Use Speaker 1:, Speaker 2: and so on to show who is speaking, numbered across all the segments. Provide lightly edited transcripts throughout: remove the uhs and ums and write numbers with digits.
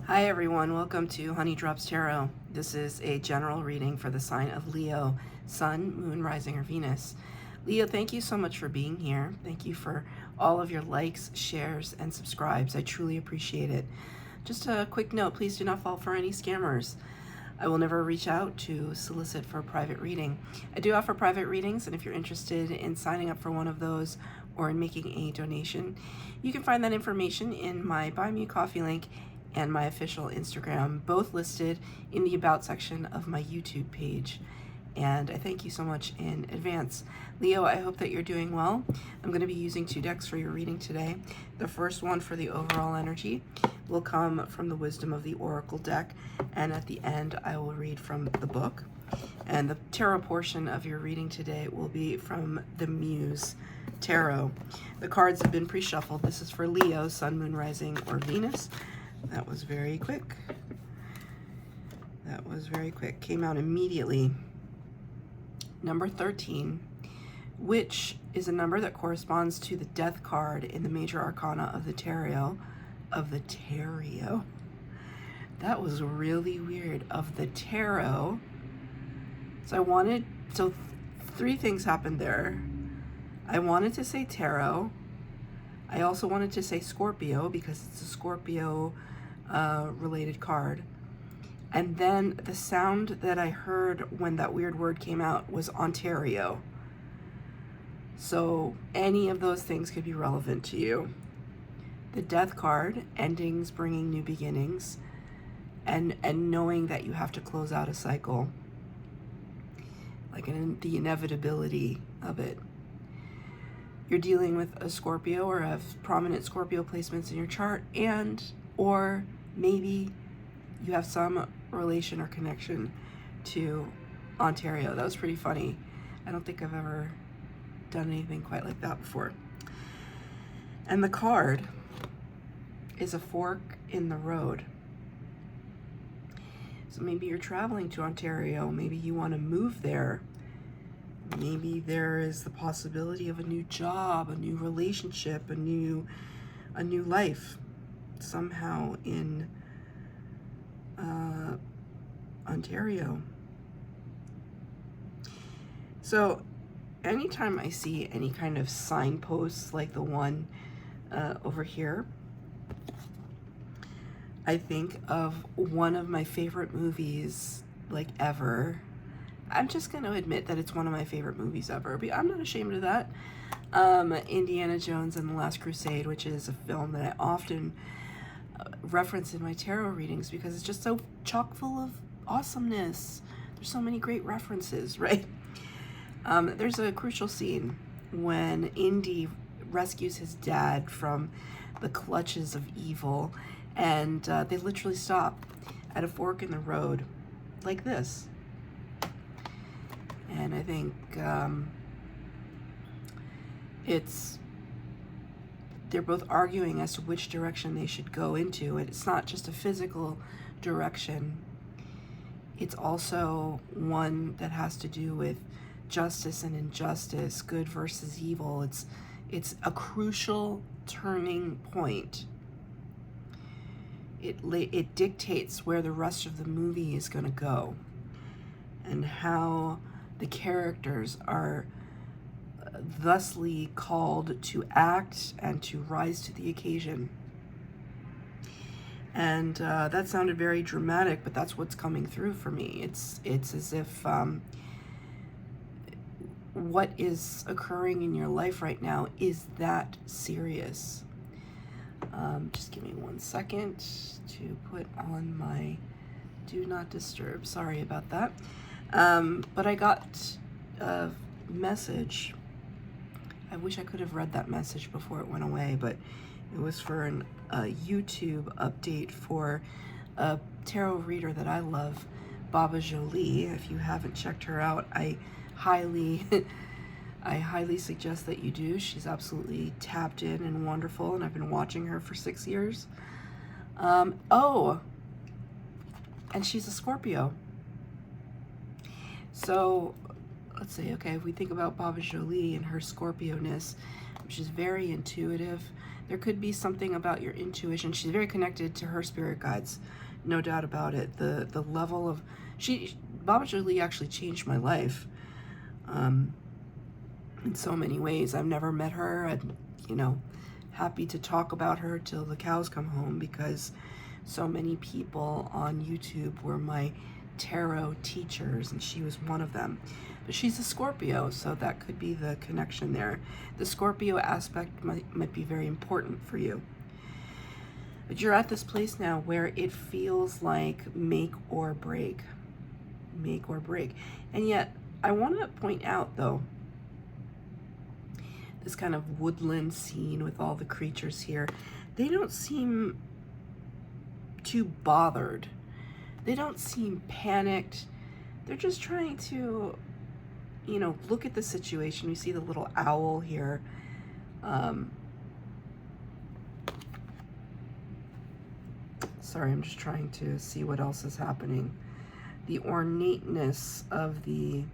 Speaker 1: Hi everyone, welcome to Honey Drops Tarot. This is a general reading for the sign of Leo, Sun, Moon, Rising, or Venus. Leo, thank you so much for being here. Thank you for all of your likes, shares, and subscribes. I truly appreciate it. Just a quick note, please do not fall for any scammers. I will never reach out to solicit for a private reading. I do offer private readings, and if you're interested in signing up for one of those or in making a donation, you can find that information in my Buy Me a Coffee link and my official Instagram, both listed in the About section of my YouTube page. And I thank you so much in advance. Leo, I hope that you're doing well. I'm going to be using two decks for your reading today. The first one for the overall energy will come from the Wisdom of the Oracle deck, and at the end I will read from the book. And the tarot portion of your reading today will be from the Muse Tarot. The cards have been pre-shuffled. This is for Leo, Sun, Moon, Rising, or Venus. That was very quick. That was very quick. Came out immediately. Number 13, which is a number that corresponds to the Death card in the Major Arcana of the Tarot. That was really weird. Of the Tarot. So three things happened there. I wanted to say tarot. I also wanted to say Scorpio because it's a Scorpio related card. And then the sound that I heard when that weird word came out was Ontario. So any of those things could be relevant to you. The Death card, endings bringing new beginnings, and knowing that you have to close out a cycle, like the inevitability of it. You're dealing with a Scorpio or have prominent Scorpio placements in your chart, or maybe you have some relation or connection to Ontario. That was pretty funny. I don't think I've ever done anything quite like that before. And the card is a fork in the road. So maybe you're traveling to Ontario. Maybe you want to move there. Maybe there is the possibility of a new job, a new relationship, a new life somehow in Ontario. So anytime I see any kind of signposts like the one over here, I think of one of my favorite movies like ever. I'm just going to admit that it's one of my favorite movies ever. But I'm not ashamed of that. Indiana Jones and the Last Crusade, which is a film that I often reference in my tarot readings because it's just so chock full of awesomeness. There's so many great references, right? There's a crucial scene when Indy rescues his dad from the clutches of evil, and they literally stop at a fork in the road like this. And I think they're both arguing as to which direction they should go into. It's not just a physical direction. It's also one that has to do with justice and injustice, good versus evil. It's a crucial turning point. It dictates where the rest of the movie is going to go and how the characters are thusly called to act and to rise to the occasion. And that sounded very dramatic, but that's what's coming through for me. It's as if what is occurring in your life right now is that serious. Just give me 1 second to put on my do not disturb. Sorry about that. But I got a message. I wish I could have read that message before it went away, but it was for a YouTube update for a tarot reader that I love, Baba Jolie. If you haven't checked her out, I highly suggest that you do. She's absolutely tapped in and wonderful, and I've been watching her for 6 years. Oh, and she's a Scorpio. So let's see, okay, if we think about Baba Jolie and her Scorpio-ness, She's very intuitive. There could be something about your intuition. She's very connected to her spirit guides, no doubt about it. The level of Baba Jolie actually changed my life in so many ways. I've never met her. I'm, happy to talk about her till the cows come home, because so many people on YouTube were my tarot teachers, and she was one of them. But she's a Scorpio, so that could be the connection there. The Scorpio aspect might be very important for you. But you're at this place now where it feels like make or break. Make or break. And yet, I want to point out, though, this kind of woodland scene with all the creatures here, they don't seem too bothered. They don't seem panicked. They're just trying to, look at the situation. We see the little owl here. Sorry, I'm just trying to see what else is happening. The ornateness of the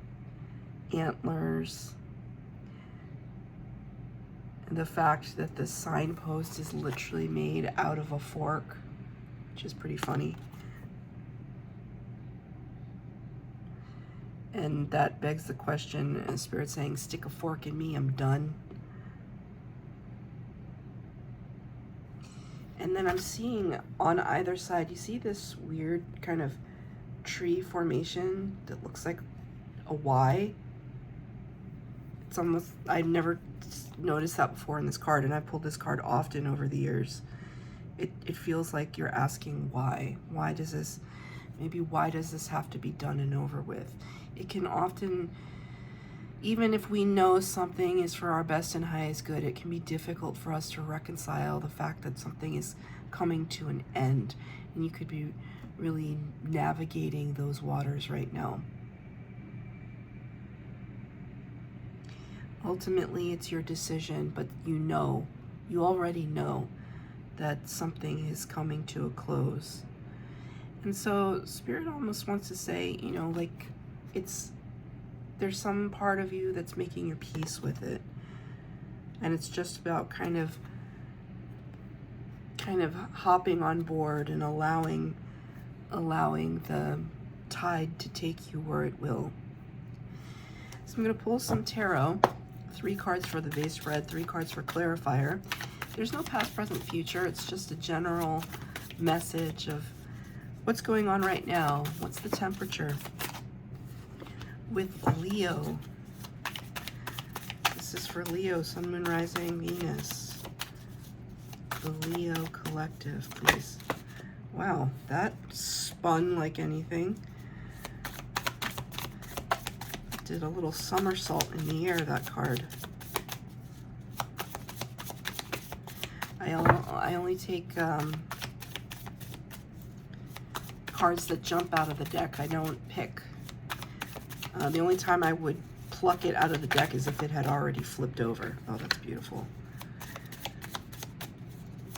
Speaker 1: antlers. And the fact that the signpost is literally made out of a fork, which is pretty funny. And that begs the question, Spirit saying, stick a fork in me, I'm done. And then I'm seeing on either side, you see this weird kind of tree formation that looks like a Y? It's almost, I've never noticed that before in this card, and I've pulled this card often over the years. It feels like you're asking why. Why does this, maybe why does this have to be done and over with? It can often, even if we know something is for our best and highest good, it can be difficult for us to reconcile the fact that something is coming to an end. And you could be really navigating those waters right now. Ultimately, it's your decision, but you already know that something is coming to a close. And so Spirit almost wants to say, there's some part of you that's making your peace with it. And it's just about kind of hopping on board and allowing the tide to take you where it will. So I'm going to pull some tarot. 3 cards for the vase spread, 3 cards for clarifier. There's no past, present, future. It's just a general message of what's going on right now. What's the temperature with Leo? This is for Leo, Sun, Moon, Rising, Venus. The Leo collective, please. Wow, that spun like anything. Did a little somersault in the air, that card. I only take cards that jump out of the deck. I don't pick. The only time I would pluck it out of the deck is if it had already flipped over. Oh, that's beautiful.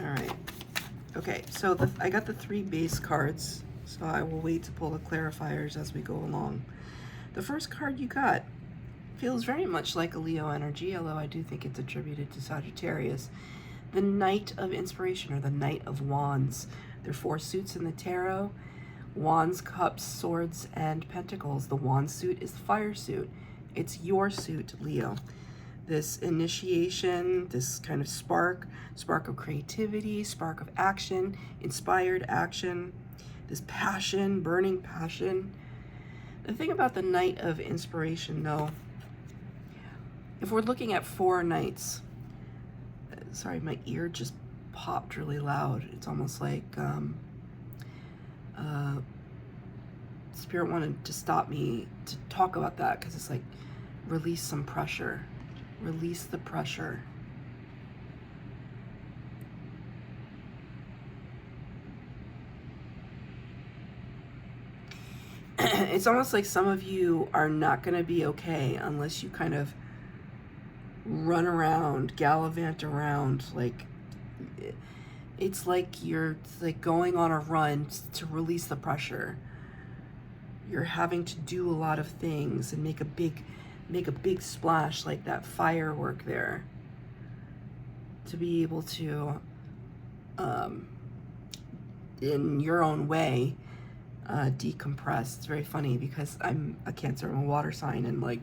Speaker 1: All right. Okay, so I got the 3 base cards, so I will wait to pull the clarifiers as we go along. The first card you got feels very much like a Leo energy, although I do think it's attributed to Sagittarius. The Knight of Inspiration, or the Knight of Wands. There are 4 suits in the tarot. Wands, Cups, Swords, and Pentacles. The Wand suit is the fire suit. It's your suit, Leo. This initiation, this kind of spark of creativity, spark of action, inspired action, this passion, burning passion. The thing about the Knight of Inspiration, though, if we're looking at 4 knights, sorry, my ear just popped really loud. It's almost like Spirit wanted to stop me to talk about that, because it's like, release some pressure. Release the pressure. It's almost like some of you are not going to be okay unless you kind of run around, gallivant around. Like, it's like you're going on a run to release the pressure. You're having to do a lot of things and make a big splash, like that firework there. to be able to, in your own way, decompress. It's very funny because I'm a Cancer, I'm a water sign, and like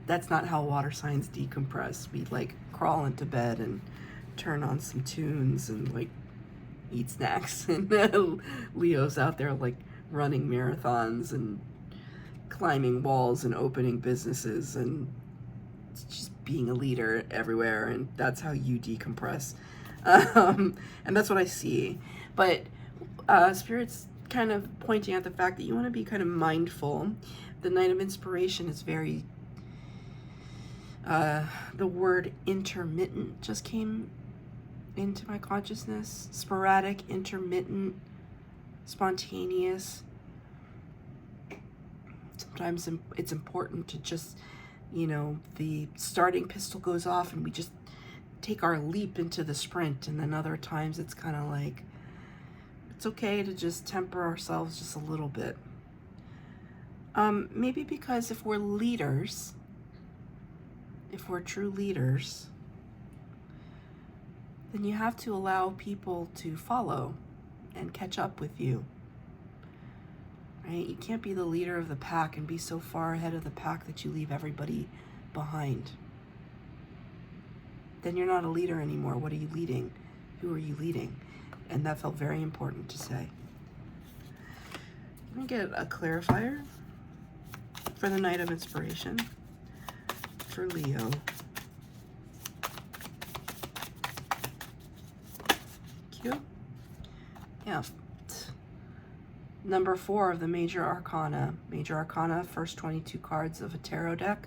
Speaker 1: that's not how water signs decompress. We like crawl into bed and turn on some tunes and like eat snacks, and Leo's out there like running marathons and climbing walls and opening businesses and just being a leader everywhere, and that's how you decompress. And that's what I see. But Spirit's kind of pointing out the fact that you want to be kind of mindful. The Night of Inspiration is very, the word intermittent just came into my consciousness. Sporadic, intermittent, spontaneous. Sometimes it's important to just, the starting pistol goes off and we just take our leap into the sprint, and then other times it's kind of like it's okay to just temper ourselves just a little bit. Maybe because if we're leaders, if we're true leaders, then you have to allow people to follow and catch up with you. Right? You can't be the leader of the pack and be so far ahead of the pack that you leave everybody behind. Then you're not a leader anymore. What are you leading? Who are you leading? And that felt very important to say. Let me get a clarifier for the Night of Inspiration for Leo. Cute. Yeah. Number 4 of the Major Arcana. Major Arcana, first 22 cards of a tarot deck,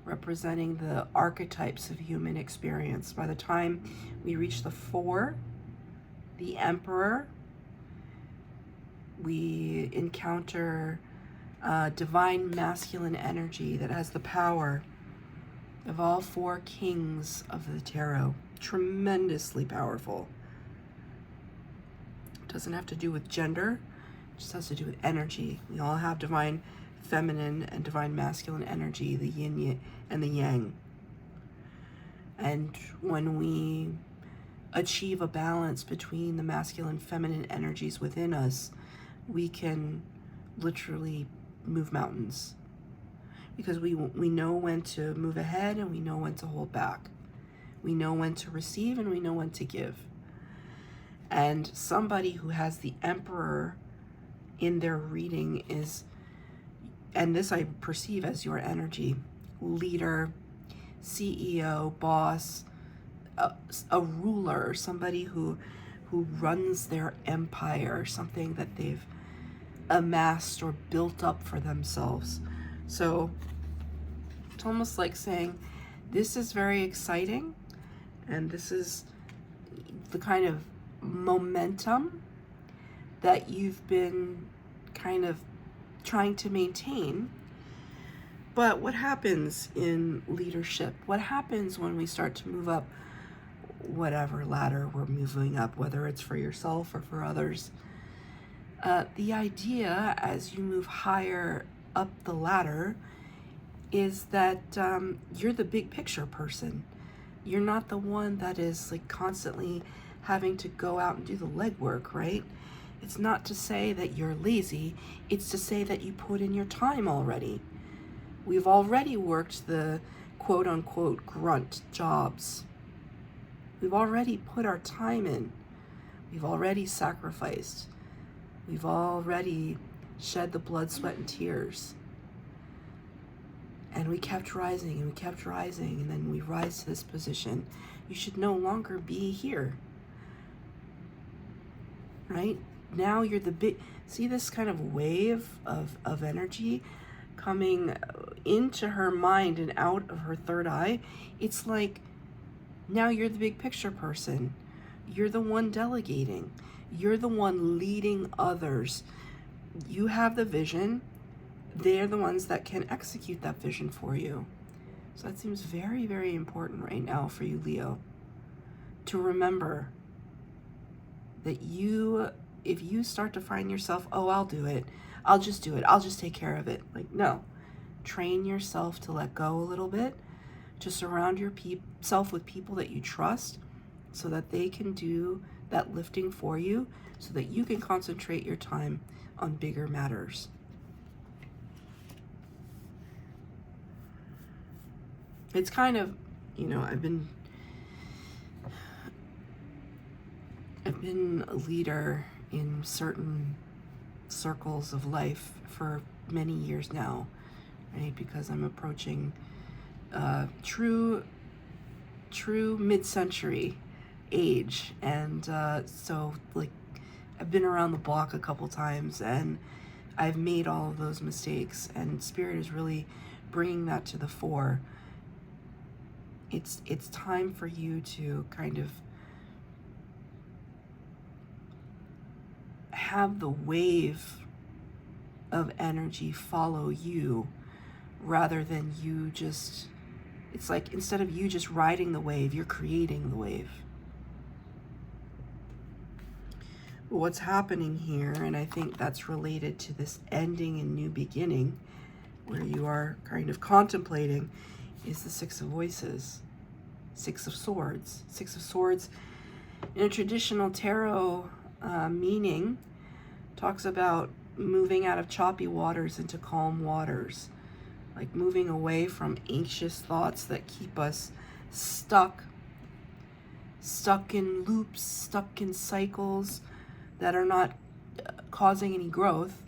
Speaker 1: representing the archetypes of human experience. By the time we reach the 4, the Emperor, we encounter divine masculine energy that has the power of all 4 kings of the tarot. Tremendously powerful. It doesn't have to do with gender. It just has to do with energy. We all have divine feminine and divine masculine energy, the yin and the yang. And when we achieve a balance between the masculine and feminine energies within us, we can literally move mountains. Because we know when to move ahead and we know when to hold back. We know when to receive and we know when to give. And somebody who has the Emperor in their reading is, and this I perceive as your energy, leader, CEO, boss, a ruler, somebody who runs their empire, something that they've amassed or built up for themselves. So it's almost like saying, this is very exciting, and this is the kind of momentum that you've been kind of trying to maintain. But what happens in leadership? What happens when we start to move up whatever ladder we're moving up, whether it's for yourself or for others? The idea as you move higher up the ladder is that you're the big picture person. You're not the one that is like constantly having to go out and do the legwork, right? It's not to say that you're lazy. It's to say that you put in your time already. We've already worked the quote unquote grunt jobs. We've already put our time in. We've already sacrificed. We've already shed the blood, sweat, and tears. And we kept rising and we kept rising, and then we rise to this position. You should no longer be here. Right? Now you're the big, see this kind of wave of energy coming into her mind and out of her third eye? It's like, now you're the big picture person. You're the one delegating. You're the one leading others. You have the vision. They're the ones that can execute that vision for you. So that seems very, very important right now for you, Leo, to remember that if you start to find yourself, oh, I'll do it. I'll just do it. I'll just take care of it. Like, no. Train yourself to let go a little bit, to surround yourself with people that you trust so that they can do that lifting for you so that you can concentrate your time on bigger matters. It's kind of, I've been a leader in certain circles of life for many years now, right? Because I'm approaching true mid-century age, and so like I've been around the block a couple times, and I've made all of those mistakes, and Spirit is really bringing that to the fore. It's time for you to kind of have the wave of energy follow you rather than you just, it's like instead of you just riding the wave, you're creating the wave. What's happening here, and I think that's related to this ending and new beginning, where you are kind of contemplating, is the Six of Voices, Six of Swords. Six of Swords in a traditional tarot meaning talks about moving out of choppy waters into calm waters, like moving away from anxious thoughts that keep us stuck in loops, stuck in cycles that are not causing any growth,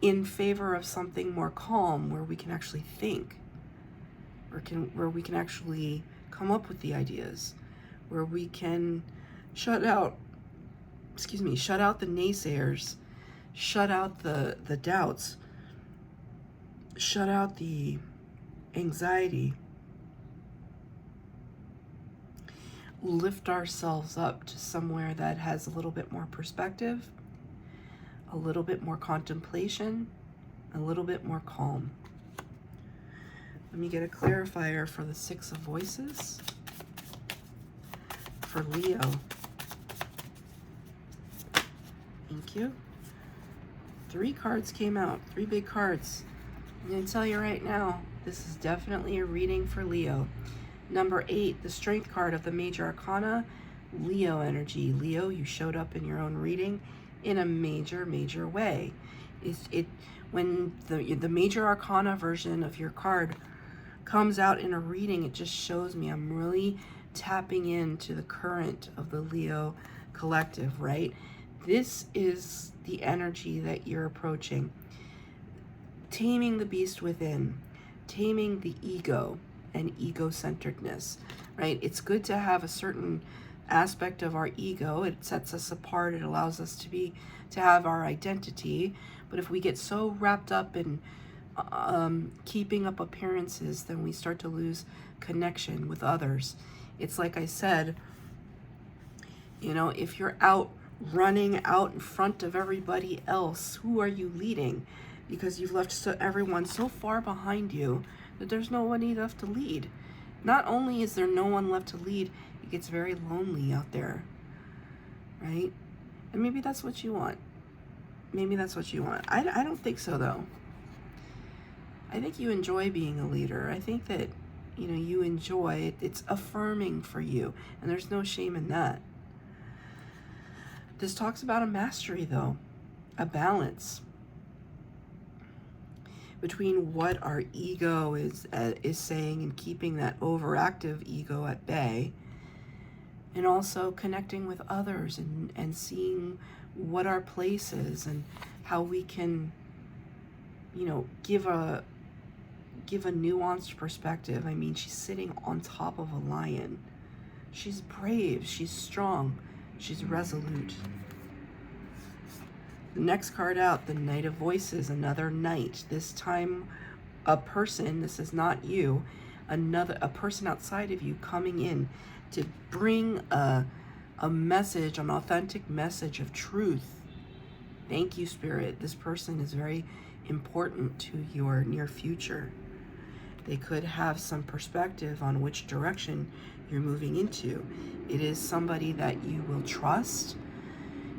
Speaker 1: in favor of something more calm where we can actually think, where we can actually come up with the ideas, where we can shut out the naysayers, shut out the doubts, shut out the anxiety, lift ourselves up to somewhere that has a little bit more perspective, a little bit more contemplation, a little bit more calm. Let me get a clarifier for the Six of Voices for Leo. Thank you. 3 cards came out, 3 big cards. I'm going to tell you right now, this is definitely a reading for Leo. Number 8, the Strength card of the Major Arcana, Leo energy. Leo, you showed up in your own reading in a major way. When the Major Arcana version of your card comes out in a reading, it just shows me I'm really tapping into the current of the Leo collective, right? This is the energy that you're approaching. Taming the beast within, taming the ego and ego-centeredness, right? It's good to have a certain aspect of our ego. It sets us apart. It allows us to have our identity. But if we get so wrapped up in keeping up appearances, then we start to lose connection with others. It's like I said, if you're out running out in front of everybody else, who are you leading? Because you've left everyone so far behind you that there's nobody left to lead. Not only is there no one left to lead, it gets very lonely out there, right? And maybe that's what you want. Maybe that's what you want. I don't think so, though. I think you enjoy being a leader. I think that, you enjoy it. It's affirming for you, and there's no shame in that. This talks about a mastery, though, a balance between what our ego is saying and keeping that overactive ego at bay, and also connecting with others and seeing what our place is and how we can, give a nuanced perspective. I mean, she's sitting on top of a lion. She's brave, she's strong, she's resolute. The next card out, the Knight of Voices, another knight. This time a person, this is not you, a person outside of you coming in to bring a message, an authentic message of truth. Thank you, Spirit. This person is very important to your near future. They could have some perspective on which direction you're moving into. It is somebody that you will trust.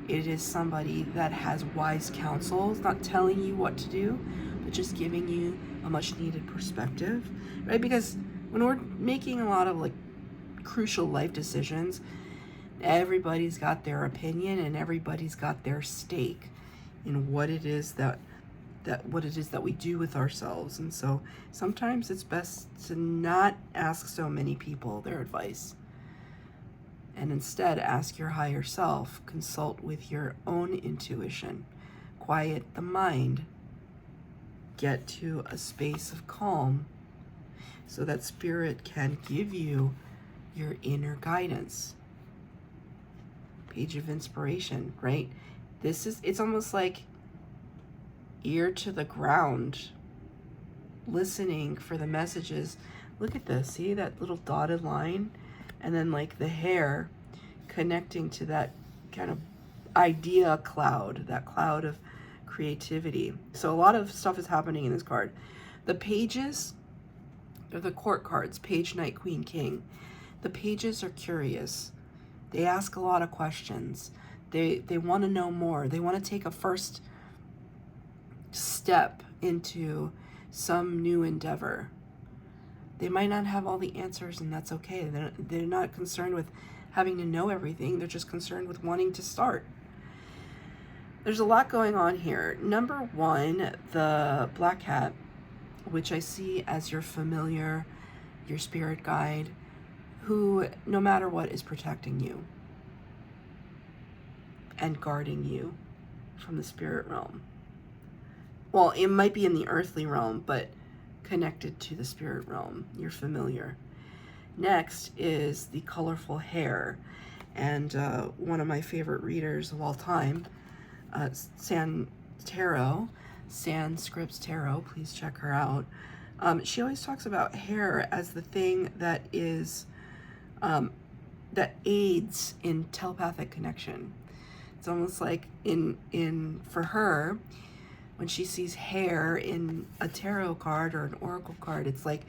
Speaker 1: It is somebody that has wise counsel. It's not telling you what to do, but just giving you a much needed perspective, right? Because When we're making a lot of like crucial life decisions, everybody's got their opinion and everybody's got their stake in what it is that we do with ourselves. And so sometimes it's best to not ask so many people their advice, and instead ask your higher self, consult with your own intuition, quiet the mind, get to a space of calm so that spirit can give you your inner guidance. Page of inspiration, right? It's almost like ear to the ground, listening for the messages. Look at this, see that little dotted line? And then like the hair connecting to that kind of idea cloud, that cloud of creativity. So a lot of stuff is happening in this card. The pages, they're the court cards, page, knight, queen, king. The pages are curious. They ask a lot of questions. They want to know more. They want to take a first step into some new endeavor. They might not have all the answers, and that's okay. They're not concerned with having to know everything. They're just concerned with wanting to start. There's a lot going on here. Number one, the black cat, which I see as your familiar, your spirit guide, who no matter what is protecting you and guarding you from the spirit realm. Well, it might be in the earthly realm, but connected to the spirit realm, your familiar. Next is the colorful hair, and one of my favorite readers of all time, San Scripts Tarot, please check her out. She always talks about hair as the thing that is that aids in telepathic connection. It's almost like for her, when she sees hair in a tarot card or an oracle card, it's like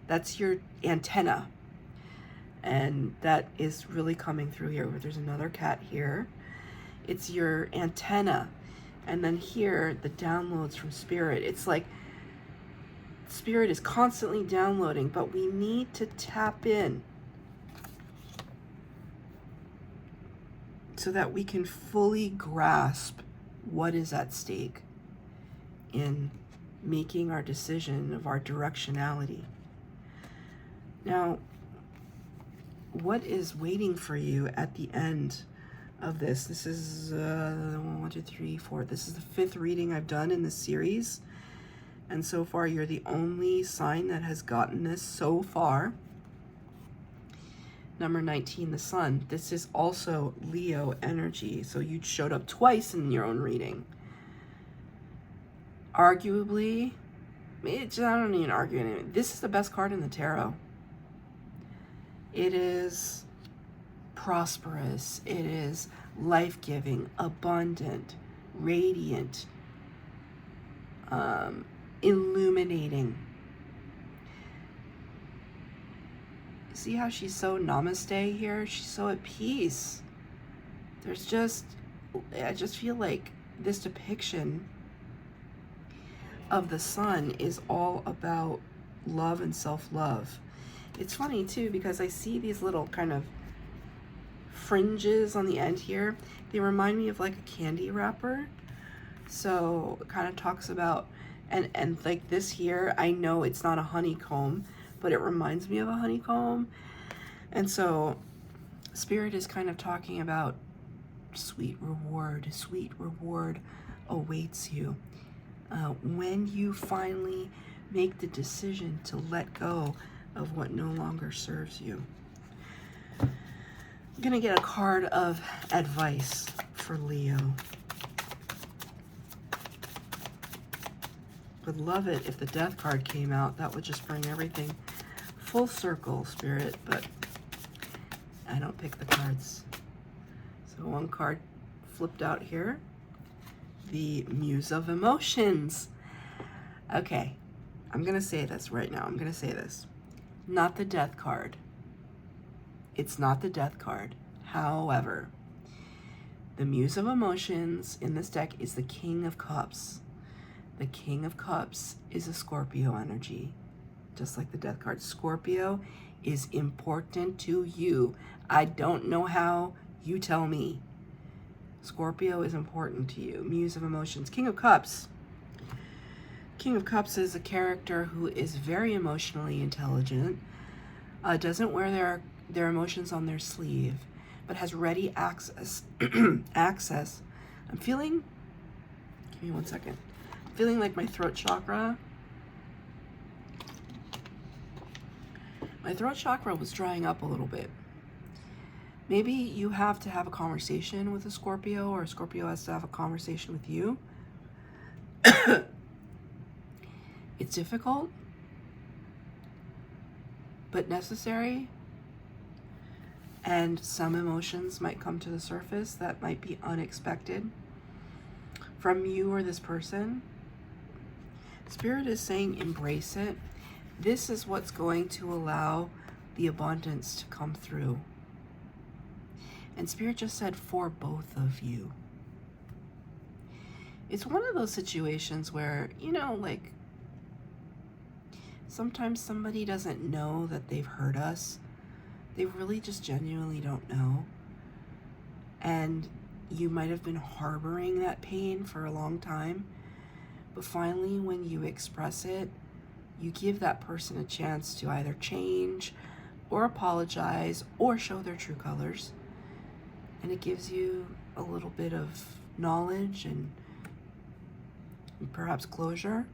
Speaker 1: that's your antenna. And that is really coming through here. There's another cat here. It's your antenna. And then here, the downloads from spirit. It's like spirit is constantly downloading, but we need to tap in so that we can fully grasp what is at stake in making our decision of our directionality. Now, what is waiting for you at the end of this? This is 1, 2, 3, 4. This is the 5th reading I've done in this series. And so far, you're the only sign that has gotten this so far. Number 19, the sun. This is also Leo energy. So you showed up twice in your own reading. Arguably, I don't even argue anymore. This is the best card in the tarot. It is prosperous. It is life-giving, abundant, radiant, illuminating. See how she's so namaste here? She's so at peace. I just feel like this depiction of the sun is all about love and self-love. It's funny too, because I see these little kind of fringes on the end here. They remind me of like a candy wrapper. So it kind of talks about, and like this here, I know it's not a honeycomb, but it reminds me of a honeycomb. And so spirit is kind of talking about sweet reward awaits you. When you finally make the decision to let go of what no longer serves you. I'm going to get a card of advice for Leo. Would love it if the death card came out. That would just bring everything full circle, spirit, but I don't pick the cards. So one card flipped out here. The Muse of Emotions. Okay, I'm going to say this right now. I'm going to say this. Not the death card. It's not the death card. However, the Muse of Emotions in this deck is the King of Cups. The King of Cups is a Scorpio energy. just like the Death card. Scorpio is important to you. I don't know how, you tell me. Scorpio is important to you. Muse of Emotions. King of Cups. King of Cups is a character who is very emotionally intelligent, doesn't wear their emotions on their sleeve, but has ready access. access. I'm feeling, give me one second. I'm feeling like my throat chakra. My throat chakra was drying up a little bit. Maybe you have to have a conversation with a Scorpio, or a Scorpio has to have a conversation with you. It's difficult, but necessary. And some emotions might come to the surface that might be unexpected from you or this person. Spirit is saying embrace it. This is what's going to allow the abundance to come through. And Spirit just said for both of you. It's one of those situations where, you know, like, sometimes somebody doesn't know that they've hurt us. They really just genuinely don't know. And you might have been harboring that pain for a long time. But finally, when you express it, you give that person a chance to either change or apologize or show their true colors. And it gives you a little bit of knowledge and perhaps closure.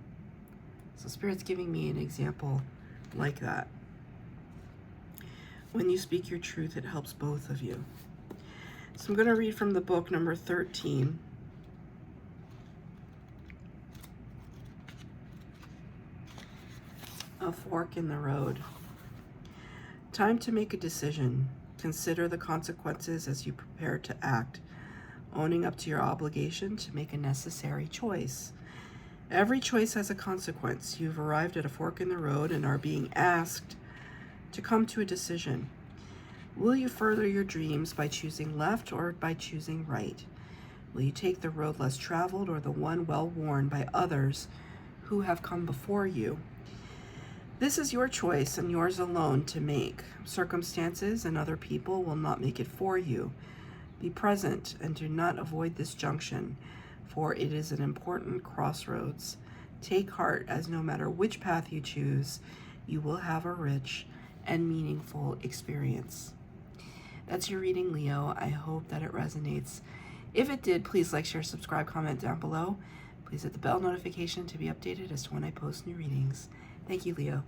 Speaker 1: So Spirit's giving me an example like that. When you speak your truth, it helps both of you. So I'm going to read from the book number 13. A fork in the road. Time to make a decision. Consider the consequences as you prepare to act, owning up to your obligation to make a necessary choice. Every choice has a consequence. You've arrived at a fork in the road and are being asked to come to a decision. Will you further your dreams by choosing left or by choosing right? Will you take the road less traveled or the one well worn by others who have come before you? This is your choice and yours alone to make. Circumstances and other people will not make it for you. Be present and do not avoid this junction, for it is an important crossroads. Take heart, as no matter which path you choose, you will have a rich and meaningful experience. That's your reading, Leo. I hope that it resonates. If it did, please like, share, subscribe, comment down below. Please hit the bell notification to be updated as to when I post new readings. Thank you, Leo.